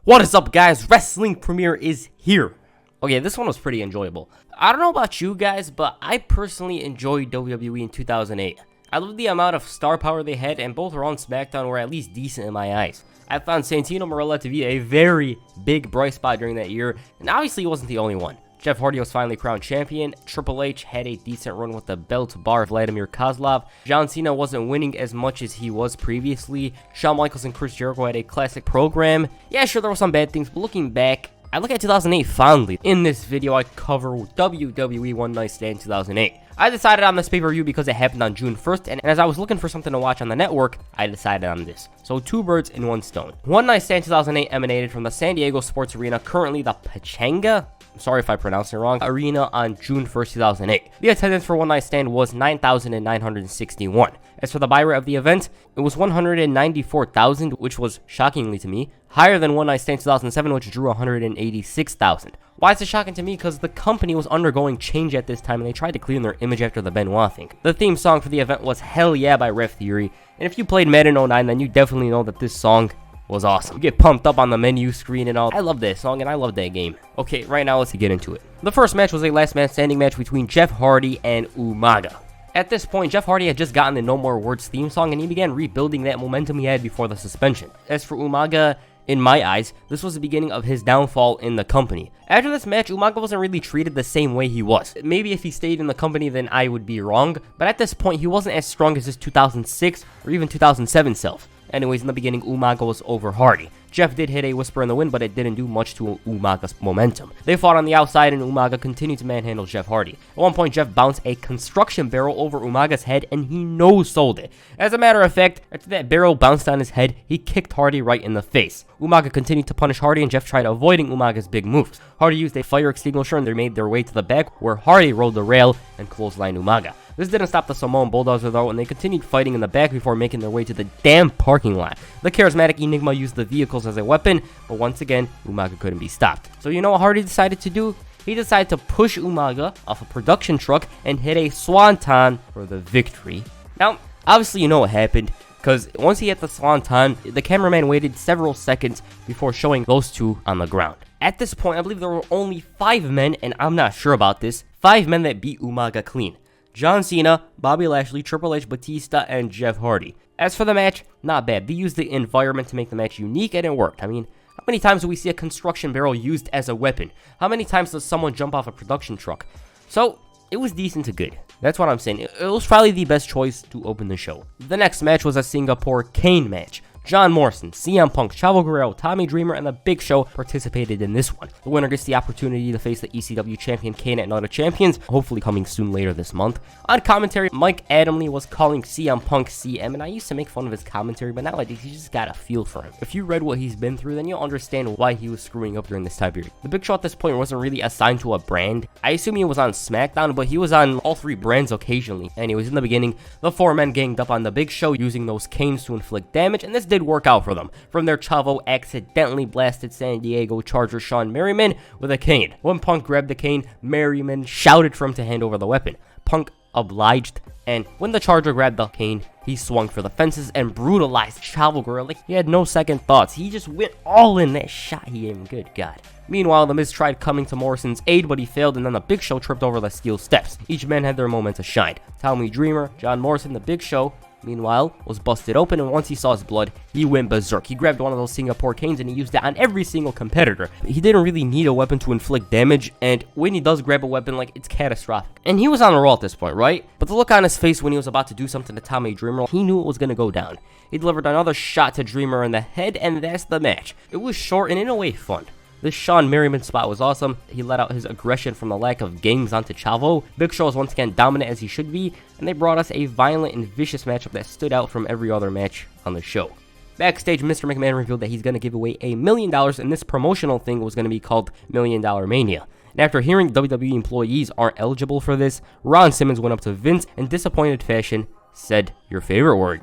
What is up, guys? Wrestling Premiere is here. Okay, this one was pretty enjoyable. I don't know about you guys, but I personally enjoyed WWE in 2008. I love the amount of star power they had, and both Raw and SmackDown were at least decent in my eyes. I found Santino Marella to be a very big bright spot during that year, and obviously he wasn't the only one. Jeff Hardy was finally crowned champion, Triple H had a decent run with the belt bar Vladimir Kozlov, John Cena wasn't winning as much as he was previously, Shawn Michaels and Chris Jericho had a classic program. Yeah, sure, there were some bad things, but looking back, I look at 2008 fondly. In this video, I cover WWE One Night Stand 2008. I decided on this pay-per-view because it happened on June 1st, and as I was looking for something to watch on the network, I decided on this. So two birds in one stone. One Night Stand 2008 emanated from the San Diego Sports Arena, currently the Pechanga? I'm sorry if I pronounced it wrong, arena on June 1st, 2008. The attendance for One Night Stand was 9,961. As for the buy rate of the event, it was 194,000, which was, shockingly to me, higher than One Night Stand 2007, which drew 186,000. Why is it shocking to me? Because the company was undergoing change at this time, and they tried to clean their image after the Benoit thing. The theme song for the event was Hell Yeah by Ref Theory, and if you played Madden 09, then you definitely know that this song was awesome. You get pumped up on the menu screen and all. I love that song and I love that game. Okay, right now let's get into it. The first match was a last man standing match between Jeff Hardy and Umaga. At this point, Jeff Hardy had just gotten the No More Words theme song and he began rebuilding that momentum he had before the suspension. As for Umaga, in my eyes, this was the beginning of his downfall in the company. After this match, Umaga wasn't really treated the same way he was. Maybe if he stayed in the company, then I would be wrong, but at this point, he wasn't as strong as his 2006 or even 2007 self. Anyways, in the beginning, Umaga was over Hardy. Jeff did hit a Whisper in the Wind, but it didn't do much to Umaga's momentum. They fought on the outside, and Umaga continued to manhandle Jeff Hardy. At one point, Jeff bounced a construction barrel over Umaga's head, and he no-sold it. As a matter of fact, after that barrel bounced on his head, he kicked Hardy right in the face. Umaga continued to punish Hardy, and Jeff tried avoiding Umaga's big moves. Hardy used a fire extinguisher, and they made their way to the back, where Hardy rolled the rail and clotheslined Umaga. This didn't stop the Samoan Bulldozer though, and they continued fighting in the back before making their way to the damn parking lot. The charismatic Enigma used the vehicles as a weapon, but once again, Umaga couldn't be stopped. So you know what Hardy decided to do? He decided to push Umaga off a production truck and hit a swanton for the victory. Now, obviously you know what happened, because once he hit the swanton, the cameraman waited several seconds before showing those two on the ground. At this point, I believe there were only 5 men, and I'm not sure about this, 5 men that beat Umaga clean. John Cena, Bobby Lashley, Triple H, Batista, and Jeff Hardy. As for the match, not bad. They used the environment to make the match unique, and it worked. I mean, how many times do we see a construction barrel used as a weapon? How many times does someone jump off a production truck? So, it was decent to good. That's what I'm saying. It was probably the best choice to open the show. The next match was a Singapore Cane match. John Morrison, CM Punk, Chavo Guerrero, Tommy Dreamer, and The Big Show participated in this one. The winner gets the opportunity to face the ECW champion Kane at Night of Champions, hopefully coming soon later this month. On commentary, Mike Adamle was calling CM Punk CM, and I used to make fun of his commentary, but nowadays you just got a feel for him. If you read what he's been through, then you'll understand why he was screwing up during this time period. The Big Show at this point wasn't really assigned to a brand. I assume he was on SmackDown, but he was on all 3 brands occasionally. Anyways, in the beginning, the 4 men ganged up on The Big Show using those canes to inflict damage, and this did work out for them. From there, Chavo accidentally blasted San Diego Charger Shawn Merriman with a cane. When Punk grabbed the cane, Merriman shouted for him to hand over the weapon. Punk obliged, and when the Charger grabbed the cane, he swung for the fences and brutalized Chavo Guerrero like he had no second thoughts. He just went all in. That shot he gave him, good God. Meanwhile, The Miz tried coming to Morrison's aid, but he failed, and then The Big Show tripped over the steel steps. Each man had their moment to shine. Tommy Dreamer, John Morrison, The Big Show, meanwhile, was busted open, and once he saw his blood, he went berserk. He grabbed one of those Singapore canes and he used it on every single competitor. He didn't really need a weapon to inflict damage, and when he does grab a weapon, like, it's catastrophic. And he was on a roll at this point, right? But the look on his face when he was about to do something to Tommy Dreamer, he knew it was going to go down. He delivered another shot to Dreamer in the head, and that's the match. It was short and in a way fun. This Shawn Merriman spot was awesome. He let out his aggression from the lack of games onto Chavo. Big Show was once again dominant as he should be, and they brought us a violent and vicious matchup that stood out from every other match on the show. Backstage, Mr. McMahon revealed that he's going to give away $1 million, and this promotional thing was going to be called $1 Million Mania. And after hearing WWE employees aren't eligible for this, Ron Simmons went up to Vince in disappointed fashion, said, "Your favorite word,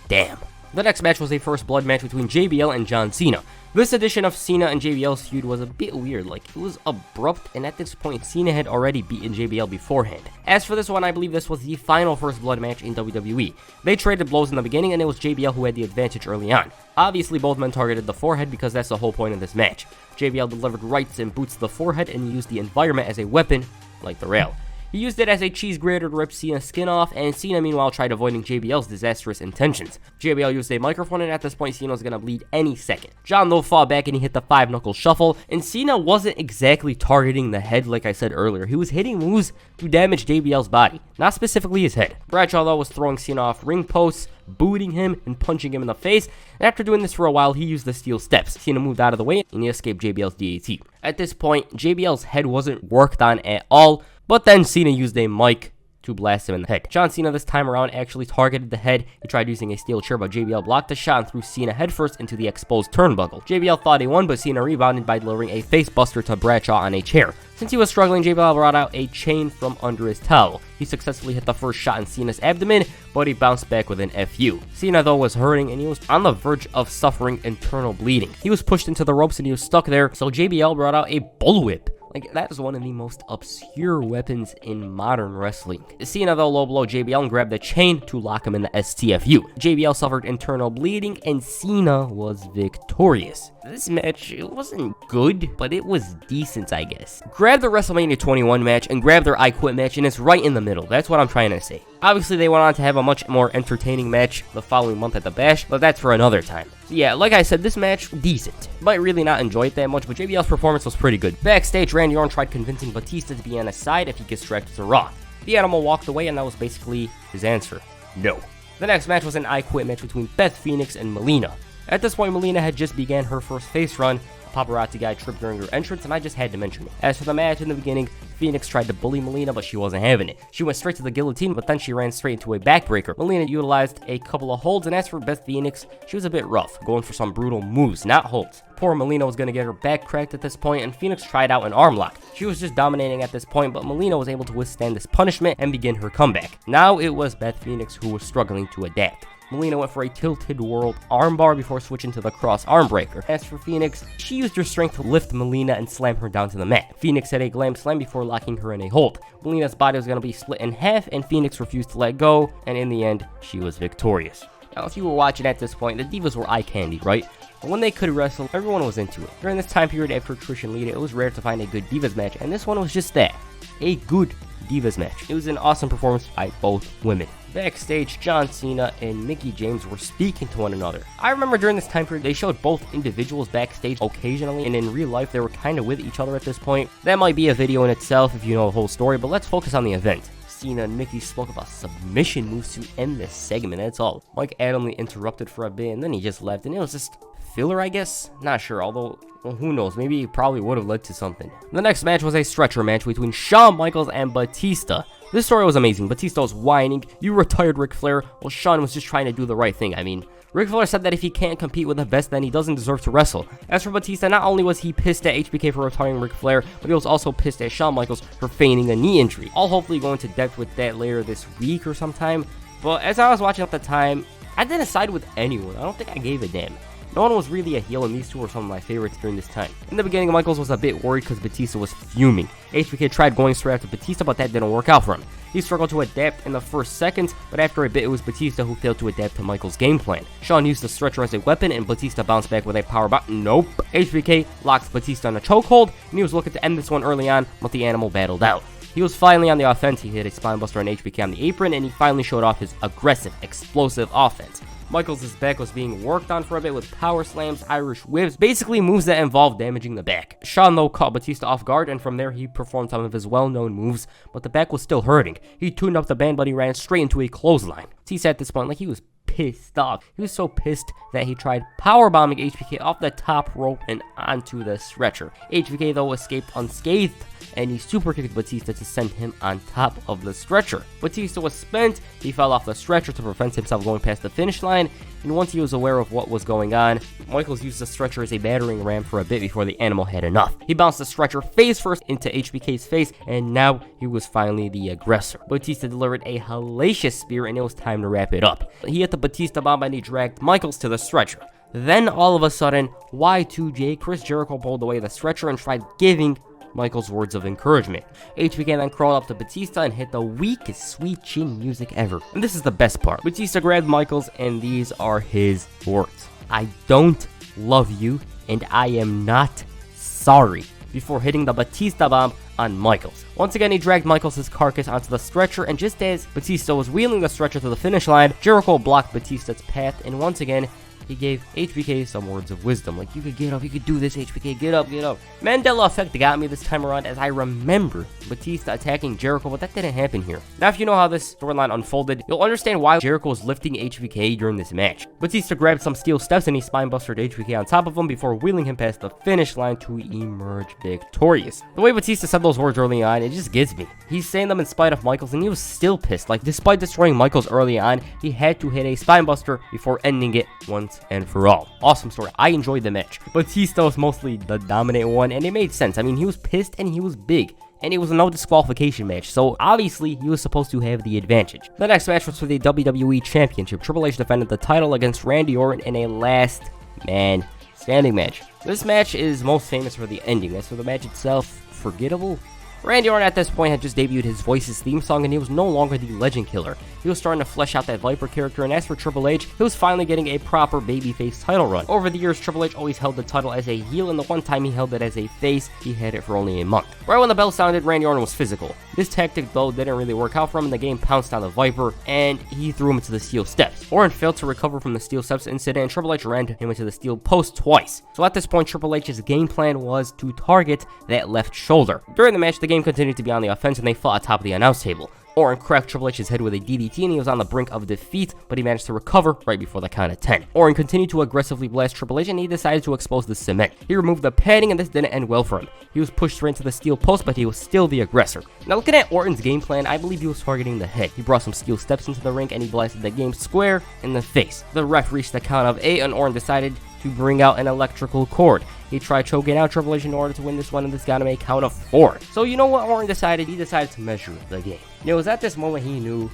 damn." The next match was a first blood match between JBL and John Cena. This edition of Cena and JBL's feud was a bit weird, like it was abrupt, and at this point Cena had already beaten JBL beforehand. As for this one, I believe this was the final first blood match in WWE. They traded blows in the beginning and it was JBL who had the advantage early on. Obviously both men targeted the forehead because that's the whole point of this match. JBL delivered rights and boots to the forehead and used the environment as a weapon, like the rail. He used it as a cheese grater to rip Cena's skin off, and Cena meanwhile tried avoiding JBL's disastrous intentions. JBL used a microphone, and at this point Cena was going to bleed any second. John though fought back and he hit the 5-knuckle shuffle, and Cena wasn't exactly targeting the head like I said earlier. He was hitting moves to damage JBL's body, not specifically his head. Bradshaw though was throwing Cena off ring posts, booting him and punching him in the face, and after doing this for a while he used the steel steps. Cena moved out of the way and he escaped JBL's DAT. At this point JBL's head wasn't worked on at all, but then Cena used a mic to blast him in the head. John Cena this time around actually targeted the head. He tried using a steel chair, but JBL blocked the shot and threw Cena headfirst into the exposed turnbuckle. JBL thought he won, but Cena rebounded by delivering a face buster to Bradshaw on a chair. Since he was struggling, JBL brought out a chain from under his towel. He successfully hit the first shot in Cena's abdomen, but he bounced back with an FU. Cena though was hurting and he was on the verge of suffering internal bleeding. He was pushed into the ropes and he was stuck there, so JBL brought out a bullwhip. Like, that is one of the most obscure weapons in modern wrestling. Cena though low blow JBL and grabbed the chain to lock him in the STFU. JBL suffered internal bleeding and Cena was victorious. This match, it wasn't good, but it was decent, I guess. Grab the WrestleMania 21 match and grab their I Quit match, and it's right in the middle. That's what I'm trying to say. Obviously, they went on to have a much more entertaining match the following month at the Bash, but that's for another time. So yeah, like I said, this match, decent. Might really not enjoy it that much, but JBL's performance was pretty good. Backstage, Randy Orton tried convincing Batista to be on his side if he gets dragged to Raw. The Animal walked away, and that was basically his answer. No. The next match was an I Quit match between Beth Phoenix and Melina. At this point, Melina had just began her first face run. A paparazzi guy tripped during her entrance, and I just had to mention it. As for the match in the beginning, Phoenix tried to bully Melina, but she wasn't having it. She went straight to the guillotine, but then she ran straight into a backbreaker. Melina utilized a couple of holds, and as for Beth Phoenix, she was a bit rough, going for some brutal moves, not holds. Poor Melina was going to get her back cracked at this point, and Phoenix tried out an arm lock. She was just dominating at this point, but Melina was able to withstand this punishment and begin her comeback. Now it was Beth Phoenix who was struggling to adapt. Melina went for a tilted world armbar before switching to the cross arm breaker. As for Phoenix, she used her strength to lift Melina and slam her down to the mat. Phoenix had a glam slam before locking her in a hold. Melina's body was going to be split in half, and Phoenix refused to let go, and in the end, she was victorious. Now, if you were watching at this point, the Divas were eye candy, right? But when they could wrestle, everyone was into it. During this time period after Trish and Lita, it was rare to find a good Divas match, and this one was just that. A good Divas match. It was an awesome performance by both women. Backstage, John Cena and Mickie James were speaking to one another. I remember during this time period, they showed both individuals backstage occasionally, and in real life, they were kind of with each other at this point. That might be a video in itself if you know the whole story, but let's focus on the event. Cena and Mickie spoke about submission moves to end this segment, that's all. Mike Adamle interrupted for a bit, and then he just left, and it was just filler, I guess? Not sure, although, well, who knows, maybe it probably would have led to something. The next match was a stretcher match between Shawn Michaels and Batista. This story was amazing. Batista was whining, "You retired Ric Flair," while Shawn was just trying to do the right thing. I mean, Ric Flair said that if he can't compete with the best, then he doesn't deserve to wrestle. As for Batista, not only was he pissed at HBK for retiring Ric Flair, but he was also pissed at Shawn Michaels for feigning a knee injury. I'll hopefully go into depth with that later this week or sometime, but as I was watching at the time, I didn't side with anyone. I don't think I gave a damn. No one was really a heel, and these two were some of my favorites during this time. In the beginning, Michaels was a bit worried because Batista was fuming. HBK tried going straight after Batista, but that didn't work out for him. He struggled to adapt in the first seconds, but after a bit, it was Batista who failed to adapt to Michaels' game plan. Shawn used the stretcher as a weapon, and Batista bounced back with a powerbomb. Nope. HBK locked Batista in a chokehold, and he was looking to end this one early on, but the Animal battled out. He was finally on the offense. He hit a spinebuster on HBK on the apron, and he finally showed off his aggressive, explosive offense. Michaels' back was being worked on for a bit with power slams, Irish whips, basically moves that involved damaging the back. Shawn though caught Batista off guard, and from there he performed some of his well-known moves, but the back was still hurting. He tuned up the band, but he ran straight into a clothesline. Batista at this point, like, he was pissed off. He was so pissed that he tried powerbombing HBK off the top rope and onto the stretcher. HBK though escaped unscathed, and he super kicked Batista to send him on top of the stretcher. Batista was spent, he fell off the stretcher to prevent himself going past the finish line, and once he was aware of what was going on, Michaels used the stretcher as a battering ram for a bit before the animal had enough. He bounced the stretcher face first into HBK's face, and now he was finally the aggressor. Batista delivered a hellacious spear, and it was time to wrap it up. He hit the Batista bomb and he dragged Michaels to the stretcher. Then all of a sudden, Y2J, Chris Jericho pulled away the stretcher and tried giving Michaels words of encouragement. HBK then crawled up to Batista and hit the weakest sweet chin music ever. And this is the best part. Batista grabbed Michaels and these are his words. "I don't love you and I am not sorry," before hitting the Batista bomb on Michaels. Once again, he dragged Michaels' carcass onto the stretcher, and just as Batista was wheeling the stretcher to the finish line, Jericho blocked Batista's path, and once again, he gave HBK some words of wisdom, like, "You could get up, you could do this, HBK, get up, get up." Mandela effect got me this time around, as I remember Batista attacking Jericho, but that didn't happen here. Now, if you know how this storyline unfolded, you'll understand why Jericho was lifting HBK during this match. Batista grabbed some steel steps and he spinebustered HBK on top of him before wheeling him past the finish line to emerge victorious. The way Batista said those words early on, it just gets me. He's saying them in spite of Michaels, and he was still pissed. Like, despite destroying Michaels early on, he had to hit a spinebuster before ending it once and for all. Awesome story. I enjoyed the match. Batista was mostly the dominant one, and it made sense. I mean, he was pissed and he was big, and it was a no disqualification match, so obviously he was supposed to have the advantage. The next match was for the WWE Championship. Triple H defended the title against Randy Orton in a last man standing match. This match is most famous for the ending. As for the match itself, forgettable. Randy Orton at this point had just debuted his Voices theme song, and he was no longer the Legend Killer. He was starting to flesh out that Viper character, and as for Triple H, he was finally getting a proper babyface title run. Over the years, Triple H always held the title as a heel, and the one time he held it as a face, he had it for only a month. Right when the bell sounded, Randy Orton was physical. This tactic, though, didn't really work out for him, and the game pounced on the Viper, and he threw him into the steel steps. Orton failed to recover from the steel steps incident, and Triple H ran him into the steel post twice. So at this point, Triple H's game plan was to target that left shoulder. During the match, the game continued to be on the offense, and they fought atop the announce table. Orton cracked Triple H's head with a DDT, and he was on the brink of defeat, but he managed to recover right before the count of 10. Orton continued to aggressively blast Triple H, and he decided to expose the cement. He removed the padding, and this didn't end well for him. He was pushed straight into the steel post, but he was still the aggressor. Now, looking at Orton's game plan, I believe he was targeting the head. He brought some steel steps into the ring, and he blasted the game square in the face. The ref reached the count of 8, and Orton decided to bring out an electrical cord. He tried choking out Triple H in order to win this one, and this got him a count of 4. So you know what Orton decided? He decided to measure the game. It was at this moment he knew,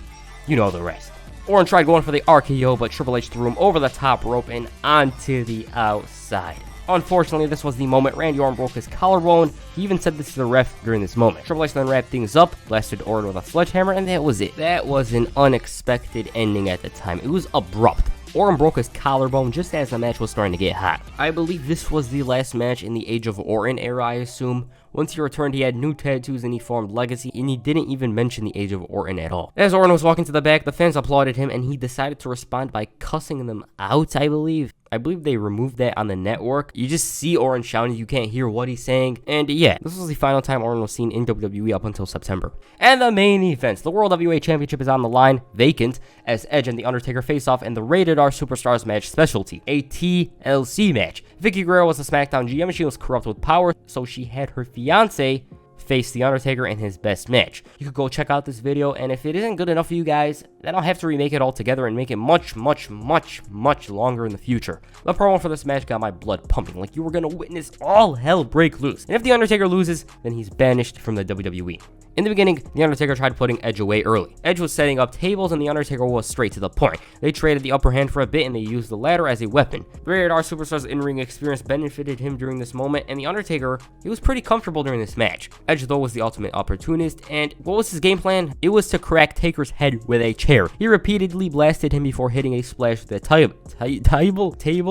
you know the rest. Orton tried going for the RKO, but Triple H threw him over the top rope and onto the outside. Unfortunately, this was the moment Randy Orton broke his collarbone. He even said this to the ref during this moment. Triple H then wrapped things up, blasted Orton with a sledgehammer, and that was it. That was an unexpected ending at the time. It was abrupt. Orton broke his collarbone just as the match was starting to get hot. I believe this was the last match in the Age of Orton era, I assume. Once he returned, he had new tattoos and he formed Legacy, and he didn't even mention the Age of Orton at all. As Orton was walking to the back, the fans applauded him, and he decided to respond by cussing them out, I believe. I believe they removed that on the network. You just see Orton shouting, you can't hear what he's saying. And yeah, this was the final time Orton was seen in WWE up until September. And the main events. The World Heavyweight Championship is on the line, vacant, as Edge and The Undertaker face off in the Rated R Superstars match specialty, a TLC match. Vicky Guerrero was a SmackDown GM, and she was corrupt with power, so she had her fiance face The Undertaker in his best match. You could go check out this video, and if it isn't good enough for you guys, then I'll have to remake it all together and make it much longer in the future. The promo for this match got my blood pumping, like you were gonna witness all hell break loose. And if The Undertaker loses, then he's banished from the WWE. In the beginning, The Undertaker tried putting Edge away early. Edge was setting up tables, and The Undertaker was straight to the point. They traded the upper hand for a bit, and they used the ladder as a weapon. The Rated R Superstars in-ring experience benefited him during this moment, and The Undertaker, he was pretty comfortable during this match. Edge, though, was the ultimate opportunist, and what was his game plan? It was to crack Taker's head with a chair. He repeatedly blasted him before hitting a splash with a table.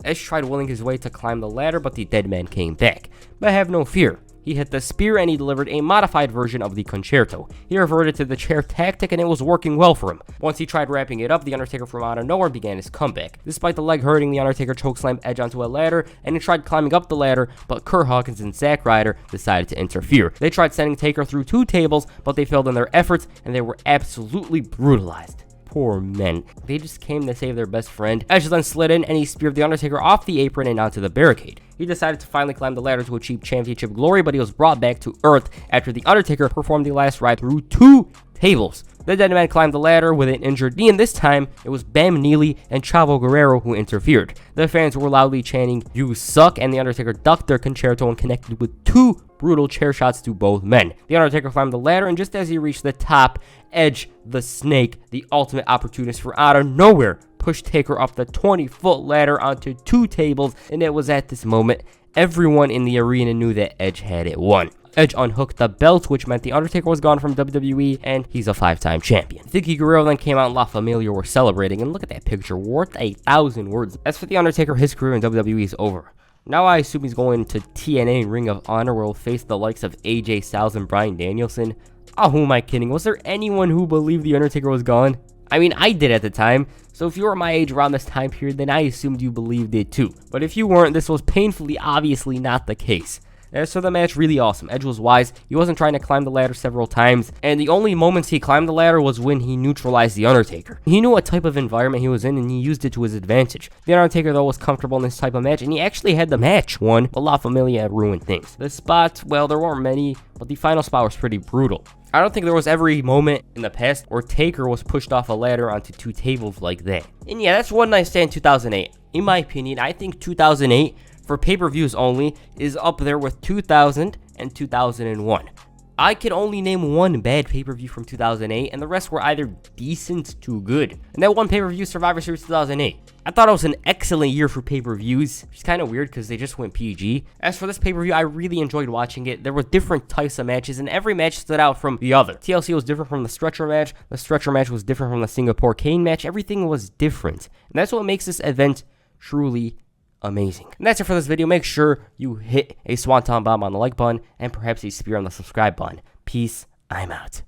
Edge tried willing his way to climb the ladder, but the dead man came back. But have no fear. He hit the spear, and he delivered a modified version of the concerto. He reverted to the chair tactic, and it was working well for him. Once he tried wrapping it up, The Undertaker from out of nowhere began his comeback. Despite the leg hurting, The Undertaker chokeslammed Edge onto a ladder, and he tried climbing up the ladder, but Kurt Hawkins and Zack Ryder decided to interfere. They tried sending Taker through 2 tables, but they failed in their efforts, and they were absolutely brutalized. poor men. They just came to save their best friend. Edge then slid in and he speared The Undertaker off the apron and onto the barricade. He decided to finally climb the ladder to achieve championship glory, but he was brought back to Earth after The Undertaker performed the last ride through 2 tables. The dead man climbed the ladder with an injured knee, and this time it was Bam Neely and Chavo Guerrero who interfered. The fans were loudly chanting, "You suck," and The Undertaker ducked their concerto and connected with 2 brutal chair shots to both men. The Undertaker climbed the ladder, and just as he reached the top, Edge, the Snake, the ultimate opportunist for out of nowhere, pushed Taker up the 20-foot ladder onto 2 tables, and it was at this moment everyone in the arena knew that Edge had it won. Edge unhooked the belt, which meant The Undertaker was gone from WWE, and he's a 5-time champion. Vicky Guerrero then came out and La Familia were celebrating, and look at that picture, worth 1,000 words. As for The Undertaker, his career in WWE is over. Now I assume he's going to TNA Ring of Honor, where he'll face the likes of AJ Styles and Bryan Danielson. Oh, who am I kidding? Was there anyone who believed The Undertaker was gone? I mean, I did at the time, so if you were my age around this time period, then I assumed you believed it too. But if you weren't, this was painfully obviously not the case. As for the match, really awesome. Edge was wise. He wasn't trying to climb the ladder several times, and the only moments he climbed the ladder was when he neutralized The Undertaker. He knew what type of environment he was in, and he used it to his advantage. The Undertaker, though, was comfortable in this type of match, and he actually had the match won, but La Familia had ruined things. The spot, well, there weren't many, but the final spot was pretty brutal. I don't think there was every moment in the past where Taker was pushed off a ladder onto 2 tables like that. And yeah, that's One Night Stand 2008. In my opinion, I think 2008, for pay-per-views only, is up there with 2000 and 2001. I could only name one bad pay-per-view from 2008, and the rest were either decent to good. And that one pay-per-view, Survivor Series 2008. I thought it was an excellent year for pay-per-views, which is kind of weird because they just went PG. As for this pay-per-view, I really enjoyed watching it. There were different types of matches, and every match stood out from the other. TLC was different from the stretcher match was different from the Singapore Cane match. Everything was different, and that's what makes this event truly amazing. And that's it for this video. Make sure you hit a swanton bomb on the like button and perhaps a spear on the subscribe button. Peace. I'm out.